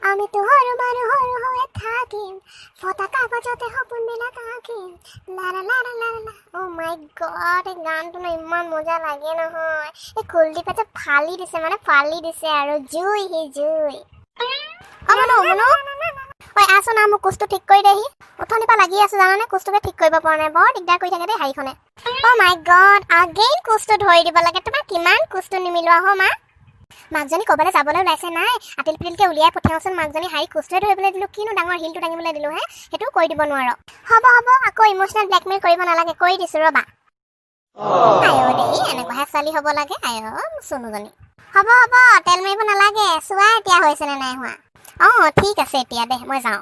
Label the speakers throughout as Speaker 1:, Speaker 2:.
Speaker 1: আমি তো সৰু মানুহৰ হৈ থাকিম ফটা কাগজতে সপোনবিলাক আঁকিম লাৰা লাৰা লাৰা লা অ' মাই গড এই গানটো ন ইমান মজা লাগে নহয় এই কুলদীপে যে ফালি দিছে আৰু জুই সি জুই মনো ঐ আছো না মোক কোচটো ঠিক কৰি দেহি উঠনিৰ পৰা লাগি আছো জানানে কোচটোকে ঠিক কৰিব পৰা নাই বৰ দিগদাৰ কৰি থাকে দেই হাৰিখনে অ' মাই গড আগেইন কোচটো ধৰি দিব লাগে তোমাৰ কিমান কোচটো নিমিলোৱা হ মা মাকজনী ক'বলৈ যাবলৈ ওলাইছে নাই আতিল পিতিলকে উলিয়াই পঠিয়াওচোন মাকজনী হাৰি কোচটোৱে ধৰিবলৈ দিলোঁ কিনো ডাঙৰ হিলটো দাঙিবলৈ দিলোঁ হে সেইটোও কৰি দিব নোৱাৰো হ'ব আকৌ ইম'চনেল ব্লেকমেইল কৰিব নালাগে কৰি দিছোঁ ৰ'বা আয়ো দেহি এনেকুৱাহে ছোৱালী হ'ব লাগে আয়ো চুনুজনী হ'ব তেল মাৰিব নালাগে চোৱা এতিয়া হৈছেনে নাই হোৱা অঁ ঠিক আছে এতিয়া দে মই যাওঁ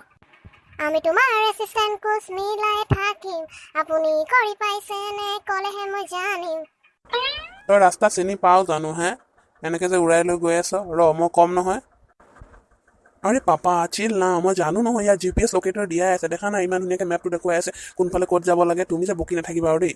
Speaker 1: আমি তোমাৰ এছিষ্টেণ্ট কোচ মিলাই থাকিম আপুনি কৰি পাইছেনে ক'লেহে মই জানিম
Speaker 2: তই ৰাস্তা চিনি পাওঁ জানো হে এনেকৈ যে উৰাই লৈ গৈ আছ মই কম নহয় আৰে পাপা চিল না মই জানো নহয় ইয়াত GPS লোকেটৰ দিয়াই আছে দেখা নাই ইমান ধুনীয়াকৈ মেপটো দেখুৱাই আছে কোনফালে ক'ত যাব লাগে তুমি যে বকি নাথাকিবা আৰু দেই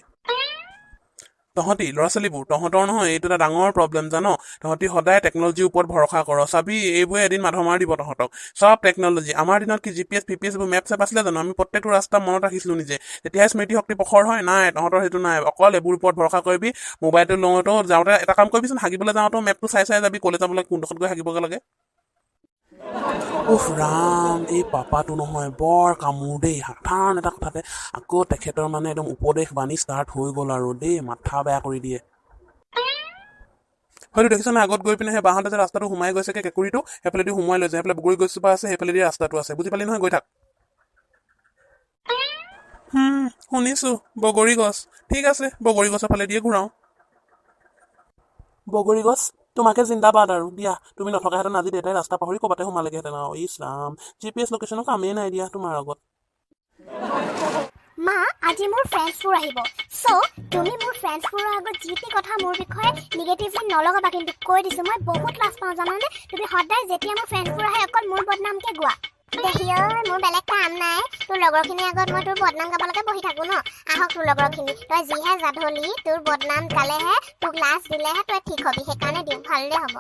Speaker 2: তহঁতি ল'ৰা ছোৱালীবোৰ তহঁতৰ নহয় এইটো এটা ডাঙৰ প্ৰব্লেম জানো তহঁতি সদায় টেকন'লজিৰ ওপৰত ভৰসা কৰ চাবি এইবোৰে এদিন মাধ মাৰ দিব তহঁতক চব টেকন'লজি আমাৰ দিনত কি GPS এইবোৰ মেপ চেপ আছিলে জানো আমি প্ৰত্যেকটো ৰাস্তা মনত ৰাখিছিলোঁ নিজে তেতিয়াই স্মৃতি শক্তি প্ৰখৰ হয় নাই তহঁতৰ সেইটো নাই অকল এইবোৰ ওপৰত ভৰসা কৰিবি মোবাইলটো লওঁতো যাওঁতে এটা কাম কৰিবিচোন হাগিবলৈ যাওঁতো মেপটো চাই যাবি ক'লে যাবলৈ কোনডোখৰত গৈ হাগিবগৈ লাগে উফ ৰাম এই পাপাটো নহয় বৰ কামোৰ দেই সাধাৰণ এটা কথাতে আকৌ তেখেতৰ মানে একদম উপদেশ বাণী ষ্টাৰ্ট হৈ গ'ল আৰু দেই মাথা বেয়া কৰি দিয়ে হয়তো দেখিছ না আগত গৈ পিনে সেই বাহঁতে যে ৰাস্তাটো সোমাই গৈছেগে কেঁকুৰিটো সেইফালেদি সোমাই লৈছে সেইফালে বগৰী গছজোপা আছে সেইফালেদি ৰাস্তাটো আছে বুজি পালি নহয় গৈ থাক শুনিছোঁ বগৰী গছ ঠিক আছে বগৰী গছৰ ফালে দিয়ে ঘূৰাওঁ বগৰী গছ তোমাকে জিন্দাবাদ আৰু দিয়া তুমি নথকাহেঁতেন আজি দেউতাই ৰাস্তা পাহৰি ক'ৰবাতে সোমালেগেহেঁতেন আৰু ইছ ৰাম GPS লোকেশ্যনৰ কামেই নাই দিয়া তোমাৰ আগত
Speaker 1: মা আজি মোৰ ফ্ৰেণ্ডছবোৰ আহিব তুমি মোৰ ফ্ৰেণ্ডছবোৰৰ আগত যি টি কথা মোৰ বিষয়ে নিগেটিভলি নলগাবা কিন্তু কৈ দিছোঁ মই বহুত লাজ পাওঁ জানানে তুমি সদায় যেতিয়া মোৰ ফ্ৰেণ্ডছবোৰ আহে অকল মোৰ বদনামকে গোৱা দেহি মোৰ বেলেগ কাম নাই তোৰ লগৰখিনিৰ আগত মই তোৰ বদনাম গাবলৈকে বহি থাকোঁ ন আহক তোৰ লগৰখিনি তই যিহে জাধলি তোৰ বদনাম গালেহে তোক লাজ দিলেহে তই ঠিক হবি সেইকাৰণে দিওঁ ভালদৰে হ'ব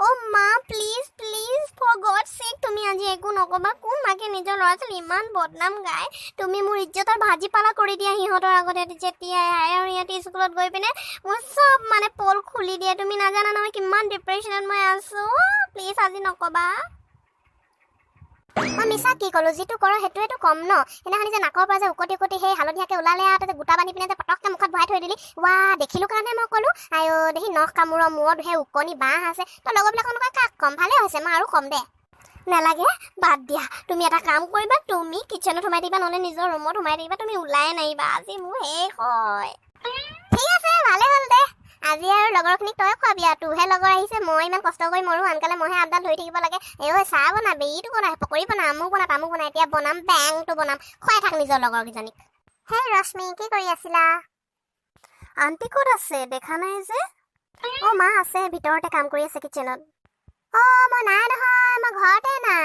Speaker 1: অ' মা প্লিজ ফৰ গড চেক তুমি আজি একো নক'বা কোন মাকে নিজৰ ল'ৰা ছোৱালী ইমান বদনাম গায় তুমি মোৰ ইজ্জতৰ ভাজি পালা কৰি দিয়া সিহঁতৰ আগতে যেতিয়া আহে আৰু সিহঁতে স্কুলত গৈ পিনে মোৰ চব মানে পল খুলি দিয়ে তুমি নাজানা নহয় কিমান ডিপ্ৰেশ্যনত মই আছোঁ প্লিজ আজি নক'বা মই মিছা কি ক'লো যিটো কৰোঁ সেইটোৱেতো কম ন সেইদিনাখনি যে নাকৰ পৰা যে উকতি সেই হালধীয়াকৈ ওলালে আৰু তাতে গোটা বান্ধি পিনে যে পটককৈ মুখত ভৰাই থৈ দিলি দেখিলোঁ কাৰণে মই ক'লোঁ আয়ো দেখি নখ কামোৰৰ মূৰত সেই উকনি বাঁহ আছে তই লগৰবিলাকৰ নকয় কাক কম ভালেই হৈছে মই আৰু কম দে নালাগে বাদ দিয়া তুমি এটা কাম কৰিবা তুমি কিটচেনত সোমাই দিবা নহ'লে নিজৰ ৰুমত সোমাই দিবা তুমি ওলাই নাহিবা আজি মোৰ শেষ হয় ঠিক আছে ভালে হ'ল দে আজি আৰু লগৰখিনিক তই খোৱাবি আৰু তোৰহে লগৰ আহিছে মই ইমান কষ্ট কৰি মৰো আনকালে মইহে আপডাল ধৰি থাকিব লাগে চাহ বনাবি ইটো বনা পকৰি বনা আমুক বনা তামুক বনা এতিয়া বনাম বেংটো বনাম খুৱাই থাক নিজৰ লগৰকেইজনীক হেই ৰশ্মি কি কৰি আছিলা আণ্টি ক'ত আছে দেখা নাই যে অ' মা আছে ভিতৰতে কাম কৰি আছে কিটচেনত মই নাই নহয় মই ঘৰতে নাই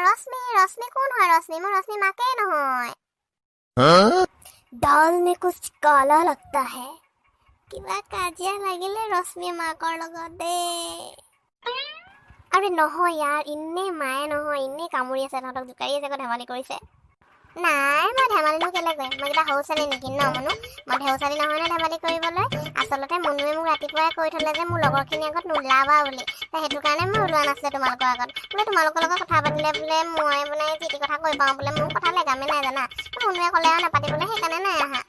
Speaker 1: ৰশ্মি কোন হয় ৰশ্মি মোৰ ৰশ্মি মাকেই নহয় ডাল মে কুছ কালা লগতা হে কিবা কাজিয়া লাগিলে ৰশ্মি মাকৰ লগত দেই আৰে নহয় ইয়াৰ এনেই মায়ে নহয় এনেই কামুৰি আছে তহঁতক জোকাৰি আছে আকৌ ধেমালি কৰিছে নাই মই ধেমালিনো কেলৈ কৰিম মই কিবা সৰু ছোৱালী নেকি ন মনো মই সৰু ছোৱালী নহয় নে ধেমালি কৰিবলৈ আচলতে মনুৱে মোক ৰাতিপুৱাই কৈ থ'লে যে মোৰ লগৰখিনি আগত নোলাবা বুলি সেইটো কাৰণে মই ওলোৱা নাছিলে তোমালোকৰ আগত বোলে তোমালোকৰ লগত কথা পাতিলে বোলে মই মানে যি টি কথা কৈ পাওঁ বোলে মোৰ কথা লেগামে নাই জানা মনুৱে ক'লে আৰু নাপাতিবলৈ সেইকাৰণে নাই আহা